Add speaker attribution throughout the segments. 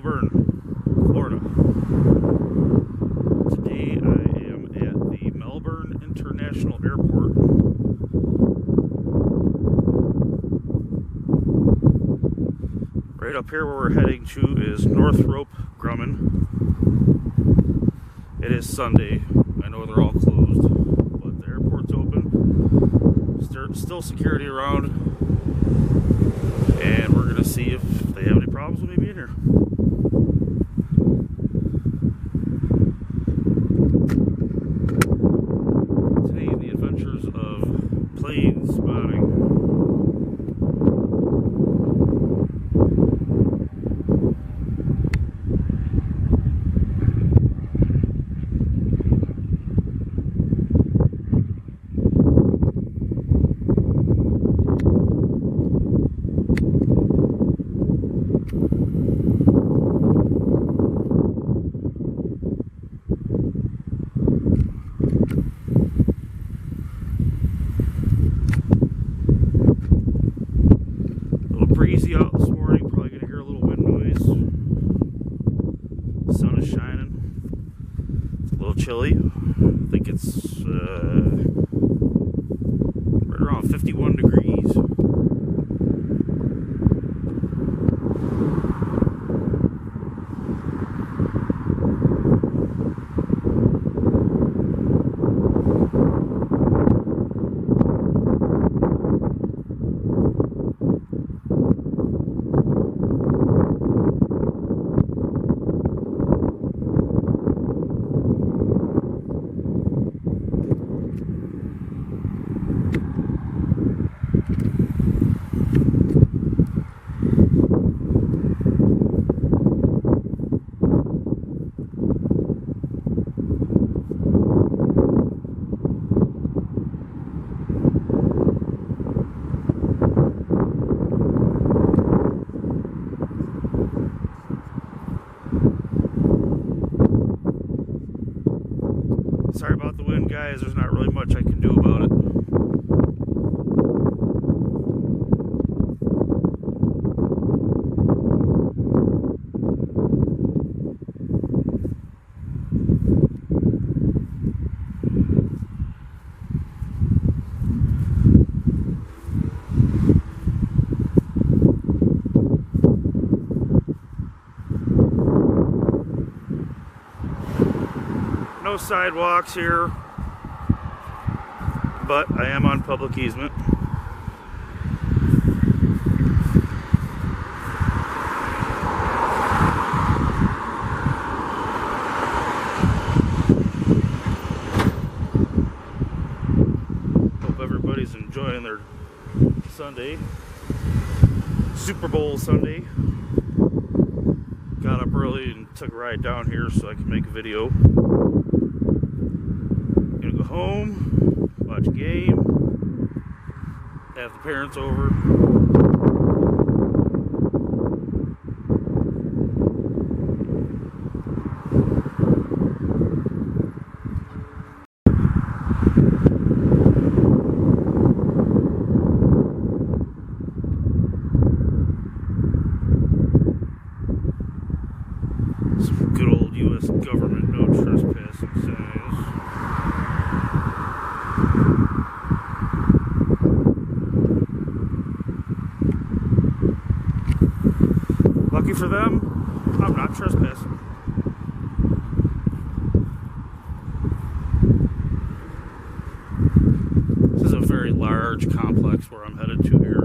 Speaker 1: Melbourne, Florida. Today I am at the Melbourne International Airport. Right up here where we're heading to is Northrop Grumman. It is Sunday. I know they're all closed, but the airport's open. There's still security around, and we're going to see if they have any problems with me being here. Today, the adventures of plane spotting. Breezy out this morning, probably going to hear a little wind noise. The sun is shining. It's a little chilly. I think it's right around 51 degrees. Sorry about the wind, guys. There's not really much I can do about it. No sidewalks here, but I am on public easement. Hope everybody's enjoying their Sunday, Super Bowl Sunday. Got up early and took a ride down here so I can make a video. Gonna go home, watch a game, have the parents over. Some good old U.S. government no trespassing signs. Lucky for them, I'm not trespassing. This is a very large complex where I'm headed to here.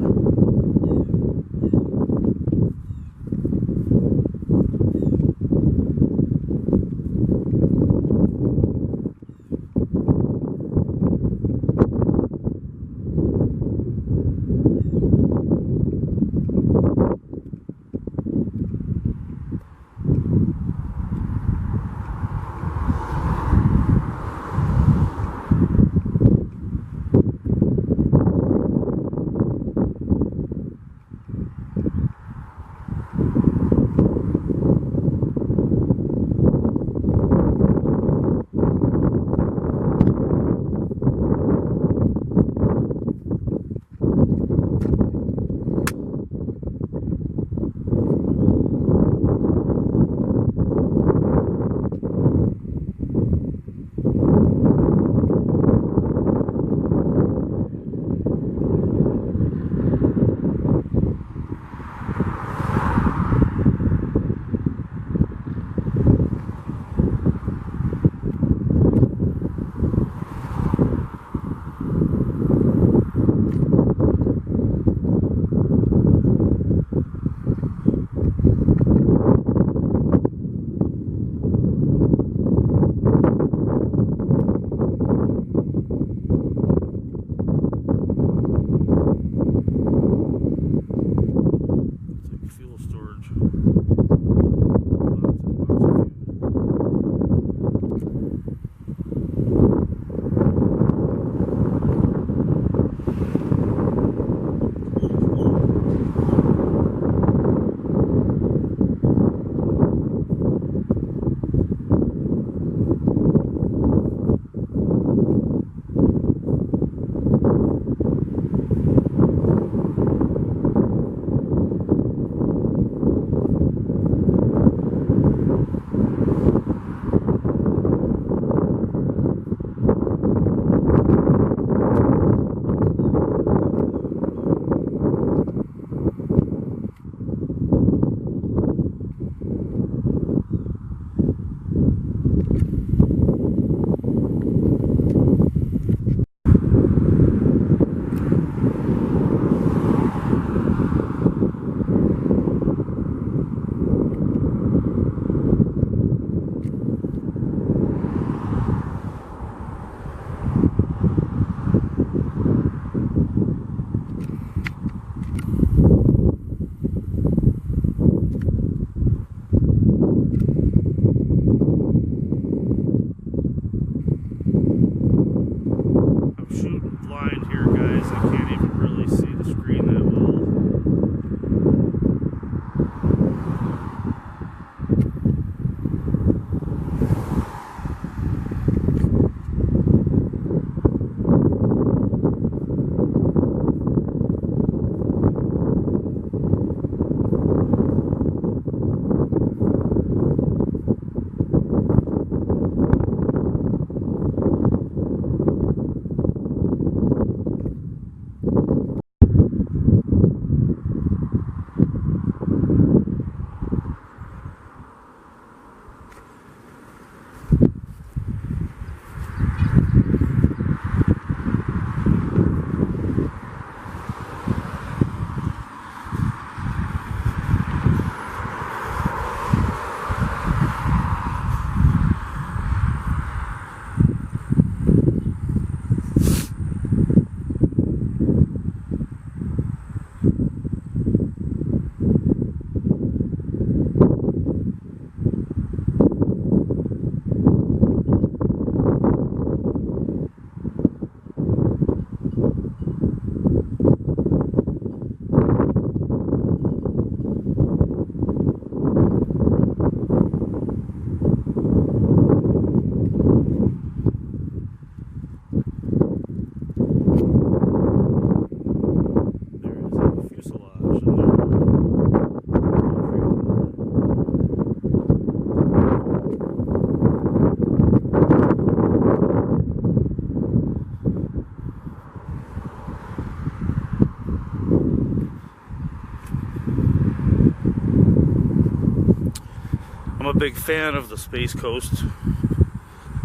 Speaker 1: I'm a big fan of the Space Coast.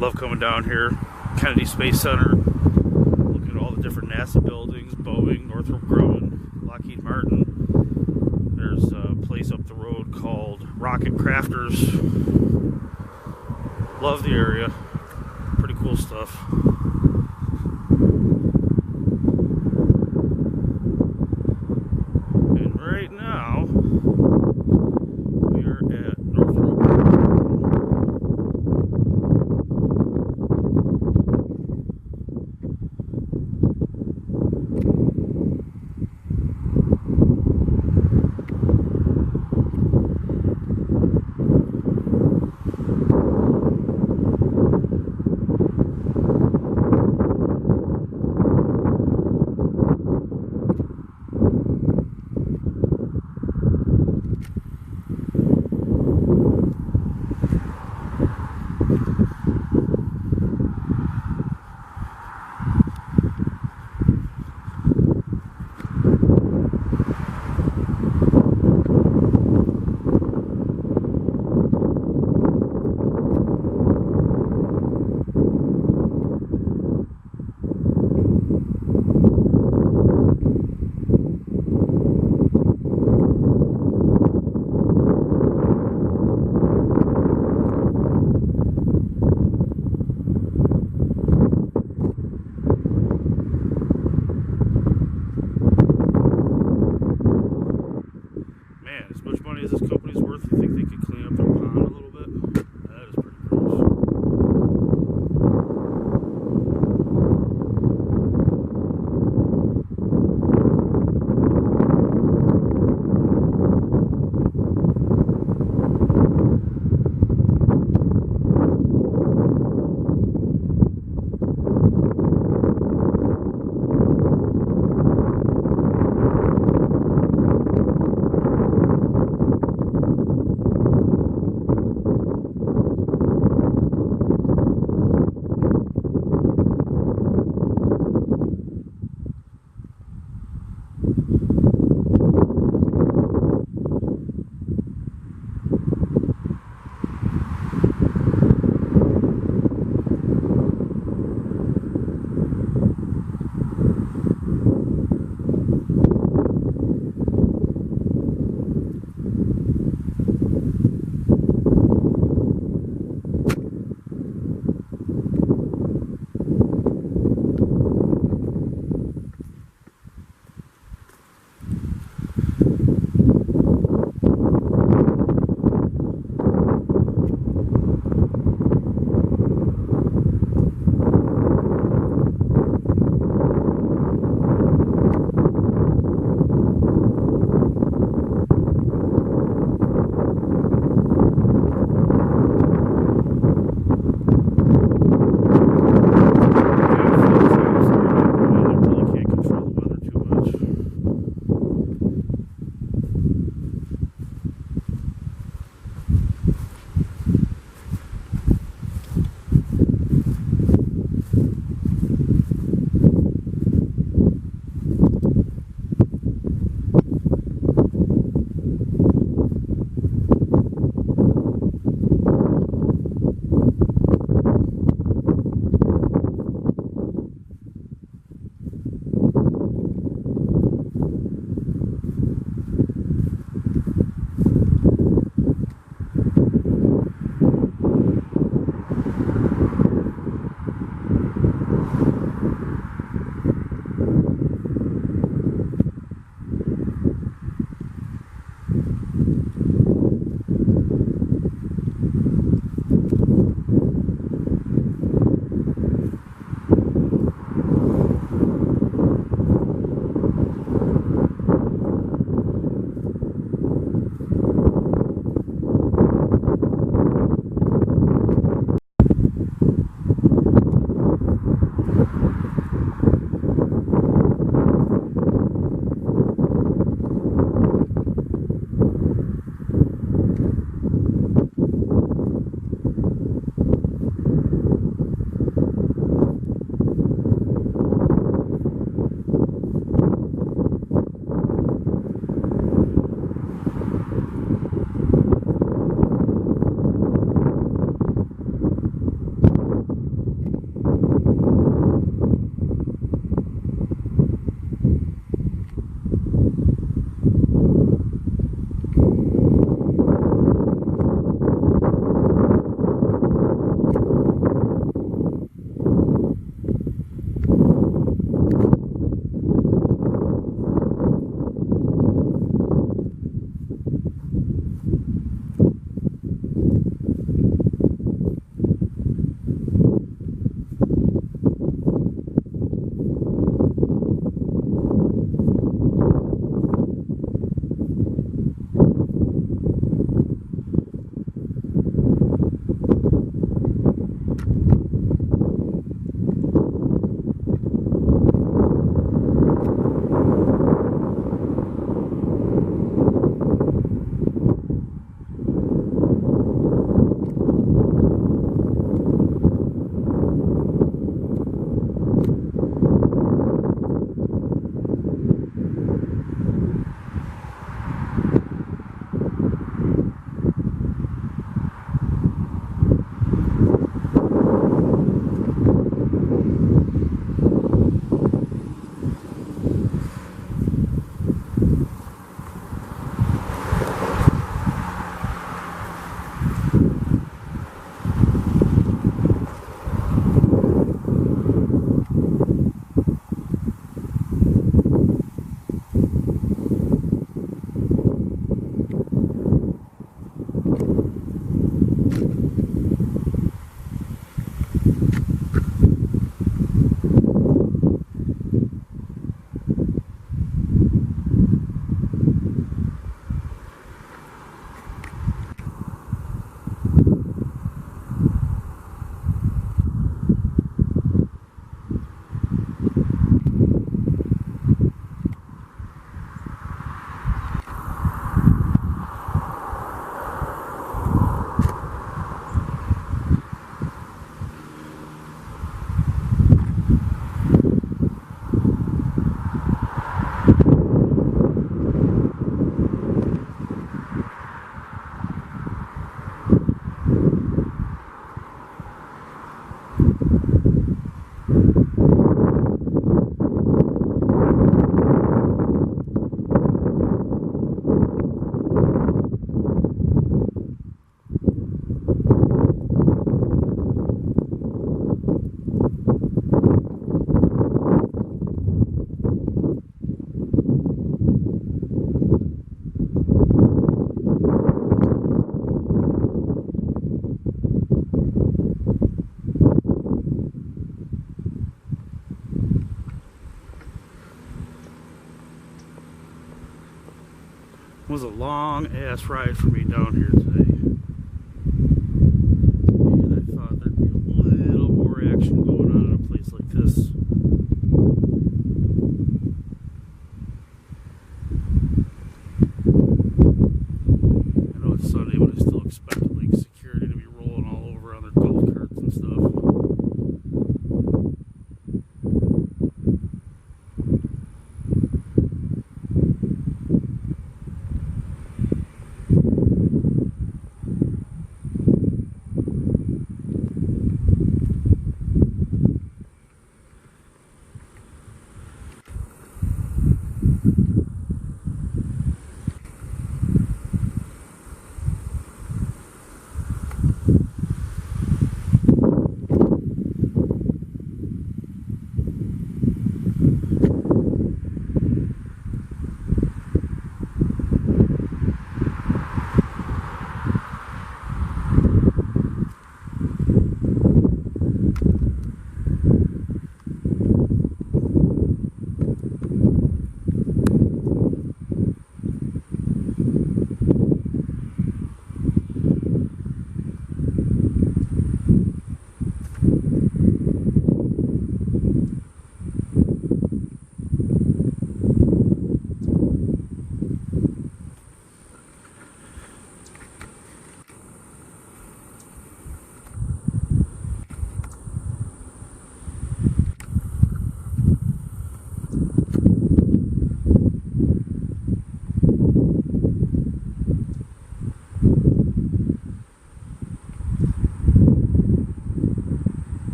Speaker 1: Love coming down here. Kennedy Space Center. Looking at all the different NASA buildings. Boeing, Northrop Grumman, Lockheed Martin. There's a place up the road called Rocket Crafters. Love the area. Pretty cool stuff. And right now, we are at Northrop Grumman. was a long ass ride for me down here today. And I thought there'd be a little more action going on in a place like this. I know it's Sunday, but I still expect like security to be rolling all over on their golf carts and stuff.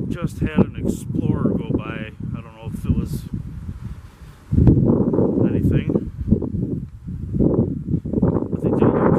Speaker 1: Just had an Explorer go by. I don't know if it was anything, but they did a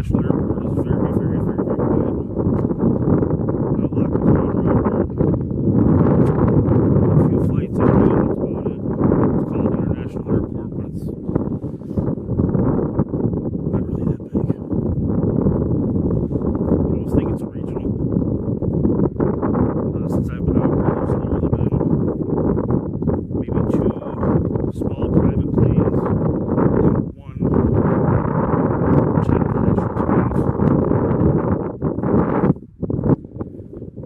Speaker 1: International Airport is very, very, very, very quiet. Not a lot goes on around here. A few flights in a row, that's about it. It's called International Airport, but it's not really that big. I almost think it's regional. Since I've been out here, there's literally been maybe 2 small private planes and 1 jet that actually took off.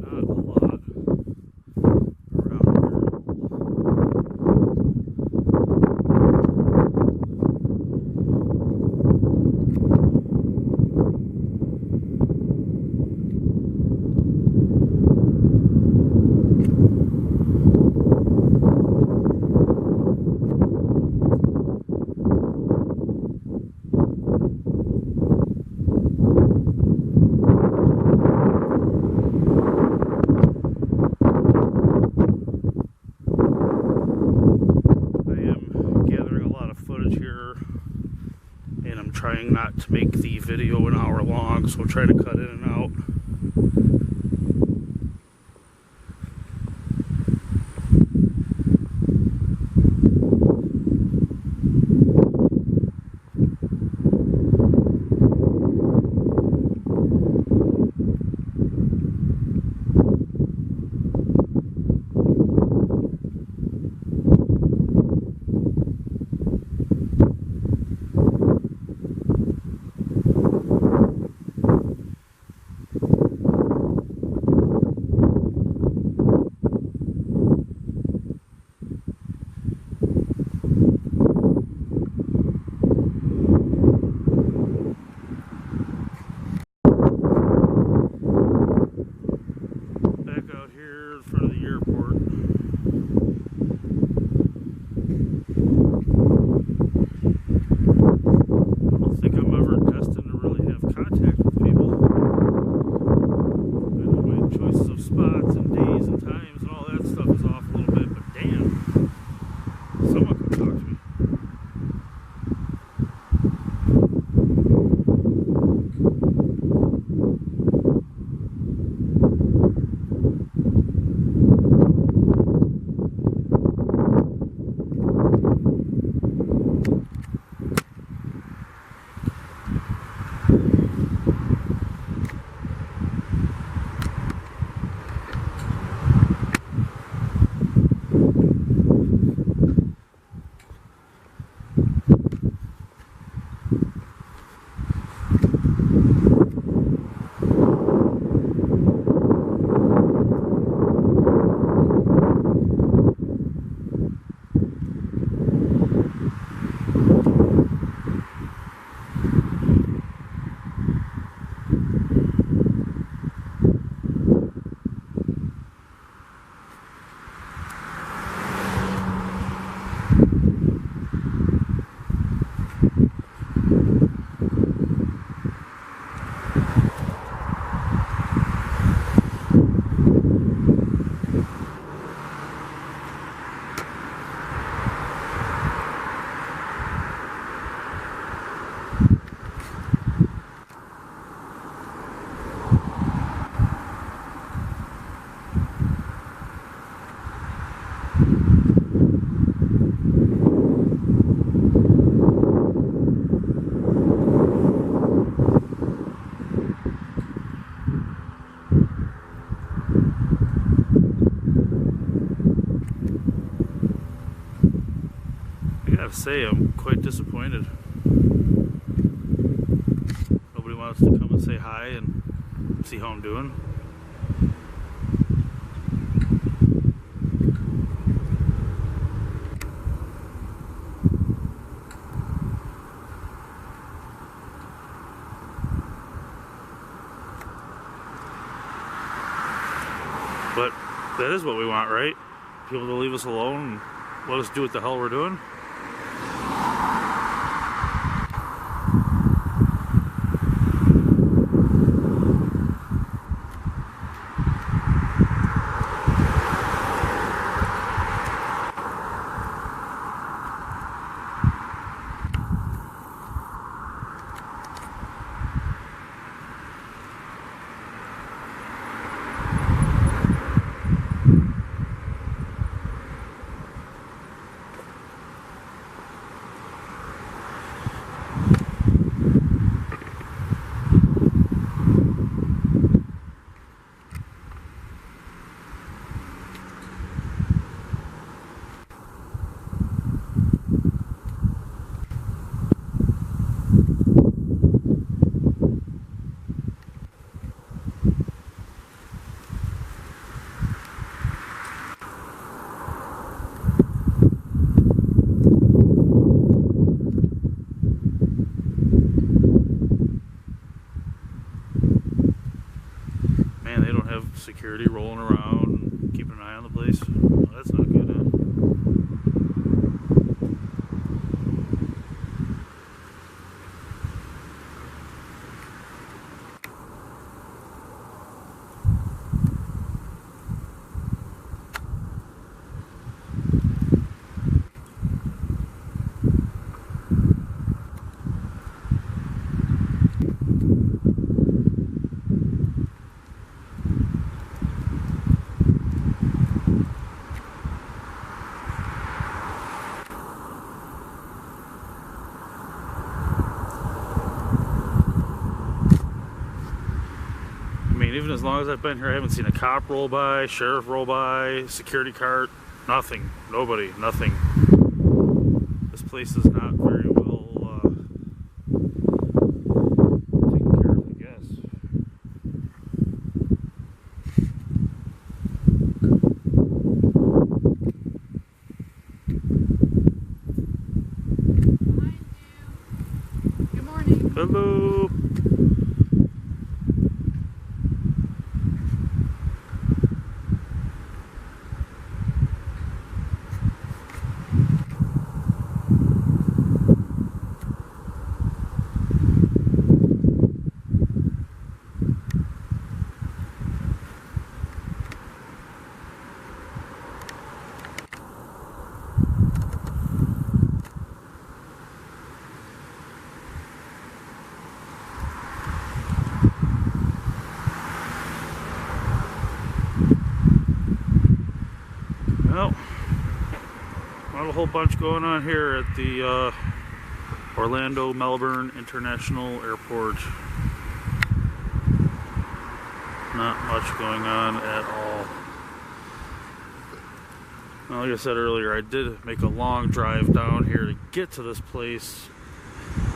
Speaker 1: Not a lot around here. And I'm trying not to make the video an hour long, so I'm trying to cut in and out. Here in front of the airport. I don't think I'm ever destined to really have contact with people. I know my choices of spots and days and times and all that stuff is off a little bit, but damn, someone can talk to me. I gotta say, I'm quite disappointed. Nobody wants to come and say hi and see how I'm doing. But that is what we want, right? People to leave us alone and let us do what the hell we're doing. have security rolling around and keeping an eye on the place. Well, that's not good, huh? Even as long as I've been here, I haven't seen a cop roll by, sheriff roll by, security cart, nothing, nobody, nothing. This place is not very well taken care of, I guess.
Speaker 2: Good morning.
Speaker 1: Hello. Well, not a whole bunch going on here at the Orlando Melbourne International Airport. Not much going on at all. Well, like I said earlier, I did make a long drive down here to get to this place.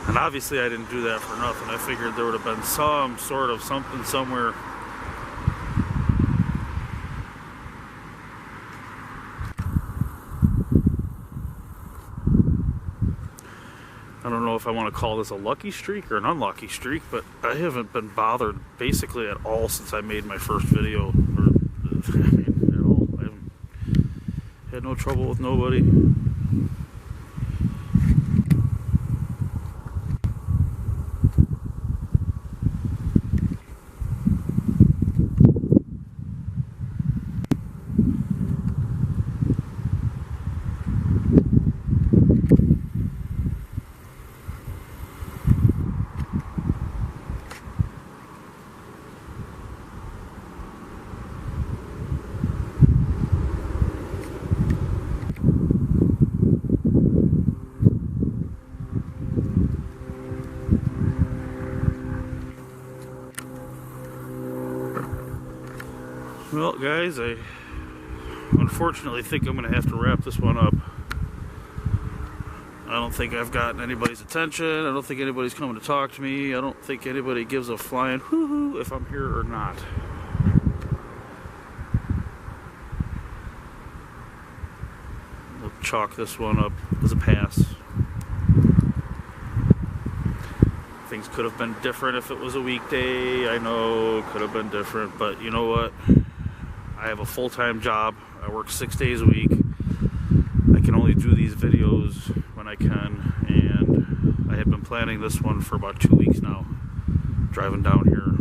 Speaker 1: And obviously I didn't do that for nothing. I figured there would have been some sort of something somewhere. I don't know if I want to call this a lucky streak or an unlucky streak, but I haven't been bothered basically at all since I made my first video. Or, I mean, at all. I haven't had no trouble with nobody. Well, guys, I unfortunately think I'm going to have to wrap this one up. I don't think I've gotten anybody's attention. I don't think anybody's coming to talk to me. I don't think anybody gives a flying whoo-hoo if I'm here or not. We'll chalk this one up as a pass. Things could have been different if it was a weekday. I know it could have been different, but you know what? I have a full-time job. I work 6 days a week. I can only do these videos when I can, and I have been planning this one for about 2 weeks now. Driving down here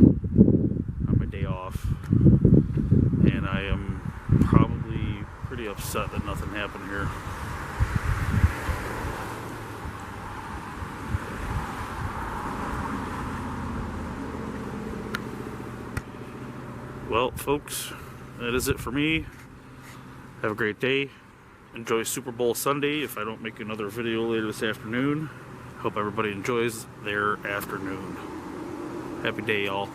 Speaker 1: on my day off, and I am probably pretty upset that nothing happened here. Well, folks, that is it for me. Have a great day. Enjoy Super Bowl Sunday if I don't make another video later this afternoon. Hope everybody enjoys their afternoon. Happy day, y'all.